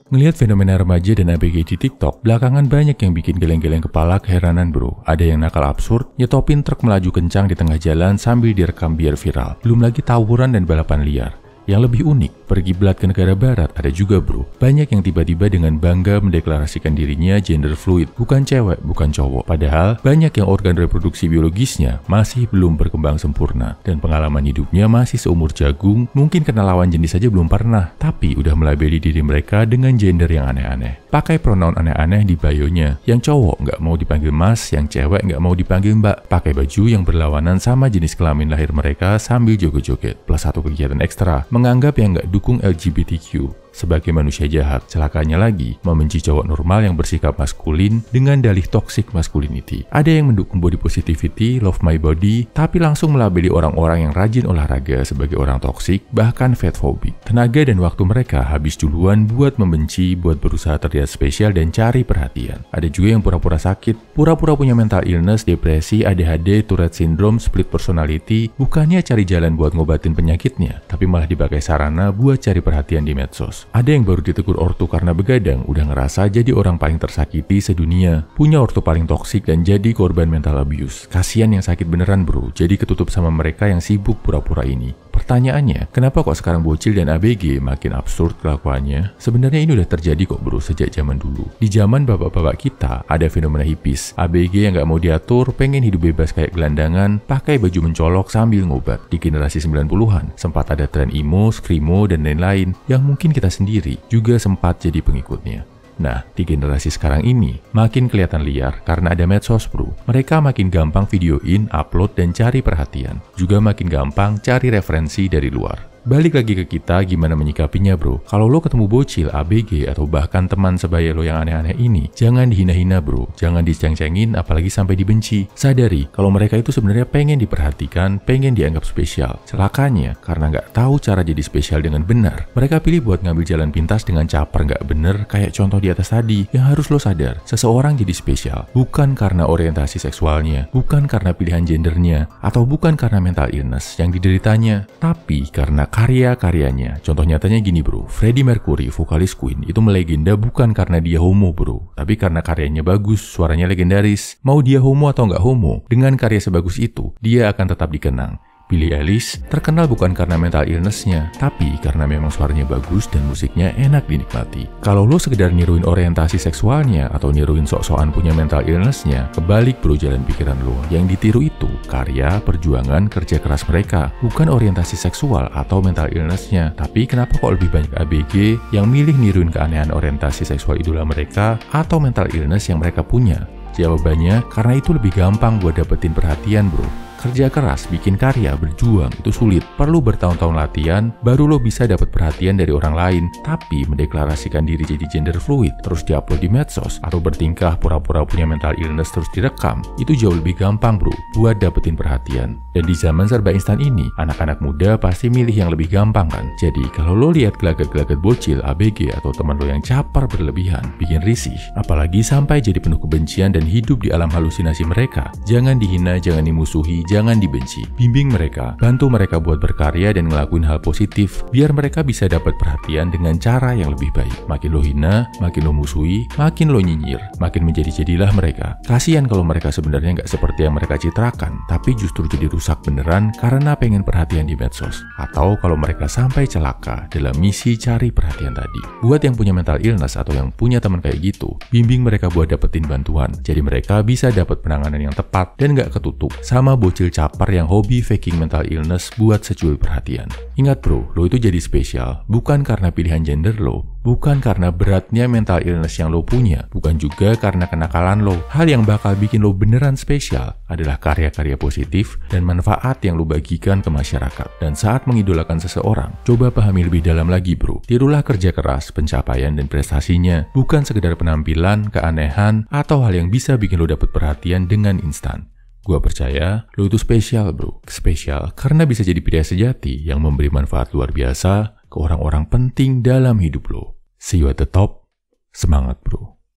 Ngelihat fenomena remaja dan ABG di TikTok, belakangan banyak yang bikin geleng-geleng kepala keheranan bro. Ada yang nakal absurd, nyetopin truk melaju kencang di tengah jalan sambil direkam biar viral. Belum lagi tawuran dan balapan liar. Yang lebih unik, berkiblat ke negara barat ada juga bro. Banyak yang tiba-tiba dengan bangga mendeklarasikan dirinya gender fluid, bukan cewek, bukan cowok. Padahal banyak yang organ reproduksi biologisnya masih belum berkembang sempurna. Dan pengalaman hidupnya masih seumur jagung, mungkin kenal lawan jenis saja belum pernah. Tapi udah melabeli diri mereka dengan gender yang aneh-aneh. Pakai pronoun aneh-aneh di bio-nya. Yang cowok nggak mau dipanggil mas, yang cewek nggak mau dipanggil mbak. Pakai baju yang berlawanan sama jenis kelamin lahir mereka sambil joget-joget. Plus satu kegiatan ekstra, menganggap yang nggak dukung LGBTQ sebagai manusia jahat. Celakanya lagi, membenci cowok normal yang bersikap maskulin dengan dalih toxic masculinity. Ada yang mendukung body positivity, love my body, tapi langsung melabeli orang-orang yang rajin olahraga sebagai orang toxic, bahkan fatphobic. Tenaga dan waktu mereka habis duluan buat membenci, buat berusaha terlihat spesial dan cari perhatian. Ada juga yang pura-pura sakit, pura-pura punya mental illness, depresi, ADHD, Tourette syndrome, split personality, bukannya cari jalan buat ngobatin penyakitnya, tapi malah dipakai sarana buat cari perhatian di medsos. Ada yang baru ditegur ortu karena begadang, udah ngerasa jadi orang paling tersakiti sedunia. Punya ortu paling toksik dan jadi korban mental abuse. Kasian yang sakit beneran bro, jadi ketutup sama mereka yang sibuk pura-pura ini. Pertanyaannya, kenapa kok sekarang bocil dan ABG makin absurd kelakuannya? Sebenarnya ini udah terjadi kok bro sejak zaman dulu. Di zaman bapak-bapak kita, ada fenomena hippies. ABG yang gak mau diatur, pengen hidup bebas kayak gelandangan, pakai baju mencolok sambil ngobat. Di generasi 90-an, sempat ada tren emo, screamo, dan lain-lain yang mungkin kita sendiri juga sempat jadi pengikutnya. Nah, di generasi sekarang ini, makin kelihatan liar karena ada medsos bro. Mereka makin gampang videoin, upload, dan cari perhatian. Juga makin gampang cari referensi dari luar. Balik lagi ke kita gimana menyikapinya bro. Kalau lo ketemu bocil, ABG, atau bahkan teman sebaya lo yang aneh-aneh ini, jangan dihina-hina bro. Jangan diceng-cengin apalagi sampai dibenci. Sadari kalau mereka itu sebenarnya pengen diperhatikan, pengen dianggap spesial. Celakanya karena nggak tahu cara jadi spesial dengan benar, mereka pilih buat ngambil jalan pintas dengan caper nggak bener kayak contoh di atas tadi. Yang harus lo sadar, seseorang jadi spesial bukan karena orientasi seksualnya, bukan karena pilihan gendernya, atau bukan karena mental illness yang dideritanya, tapi karena karya-karyanya. Contoh nyatanya gini bro, Freddie Mercury, vokalis Queen, itu melegenda bukan karena dia homo bro, tapi karena karyanya bagus, suaranya legendaris. Mau dia homo atau nggak homo, dengan karya sebagus itu, dia akan tetap dikenang. Billie Eilish terkenal bukan karena mental illness-nya, tapi karena memang suaranya bagus dan musiknya enak dinikmati. Kalau lo sekedar niruin orientasi seksualnya atau niruin sok-sokan punya mental illness-nya, kebalik bro jalan pikiran lo. Yang ditiru itu karya, perjuangan, kerja keras mereka, bukan orientasi seksual atau mental illness-nya. Tapi kenapa kok lebih banyak ABG yang milih niruin keanehan orientasi seksual idola mereka atau mental illness yang mereka punya? Jawabannya, karena itu lebih gampang buat dapetin perhatian bro. Kerja keras, bikin karya, berjuang, itu sulit. Perlu bertahun-tahun latihan, baru lo bisa dapat perhatian dari orang lain. Tapi mendeklarasikan diri jadi gender fluid, terus diupload di medsos, atau bertingkah pura-pura punya mental illness terus direkam, itu jauh lebih gampang bro, buat dapetin perhatian. Dan di zaman serba instan ini, anak-anak muda pasti milih yang lebih gampang kan? Jadi kalau lo lihat gelagat-gelagat bocil, ABG, atau teman lo yang caper berlebihan, bikin risih. Apalagi sampai jadi penuh kebencian dan hidup di alam halusinasi mereka. Jangan dihina, jangan dimusuhi, jangan dibenci. Bimbing mereka, bantu mereka buat berkarya dan ngelakuin hal positif, biar mereka bisa dapat perhatian dengan cara yang lebih baik. Makin lo hina, makin lo musuhi, makin lo nyinyir, makin menjadi-jadilah mereka. Kasian kalau mereka sebenarnya nggak seperti yang mereka citrakan, tapi justru jadi rusak beneran karena pengen perhatian di medsos. Atau kalau mereka sampai celaka dalam misi cari perhatian tadi. Buat yang punya mental illness atau yang punya teman kayak gitu, bimbing mereka buat dapetin bantuan. Jadi mereka bisa dapat penanganan yang tepat dan nggak ketutup sama bocil caper yang hobi faking mental illness buat secuil perhatian. Ingat bro, lo itu jadi spesial bukan karena pilihan gender lo, bukan karena beratnya mental illness yang lo punya, bukan juga karena kenakalan lo. Hal yang bakal bikin lo beneran spesial adalah karya-karya positif dan manfaat yang lo bagikan ke masyarakat. Dan saat mengidolakan seseorang, coba pahami lebih dalam lagi bro. Tirulah kerja keras, pencapaian, dan prestasinya, bukan sekedar penampilan, keanehan, atau hal yang bisa bikin lo dapet perhatian dengan instan. Gua percaya lo itu spesial bro. Spesial karena bisa jadi pria sejati yang memberi manfaat luar biasa ke orang-orang penting dalam hidup lo. See you at the top. Semangat bro.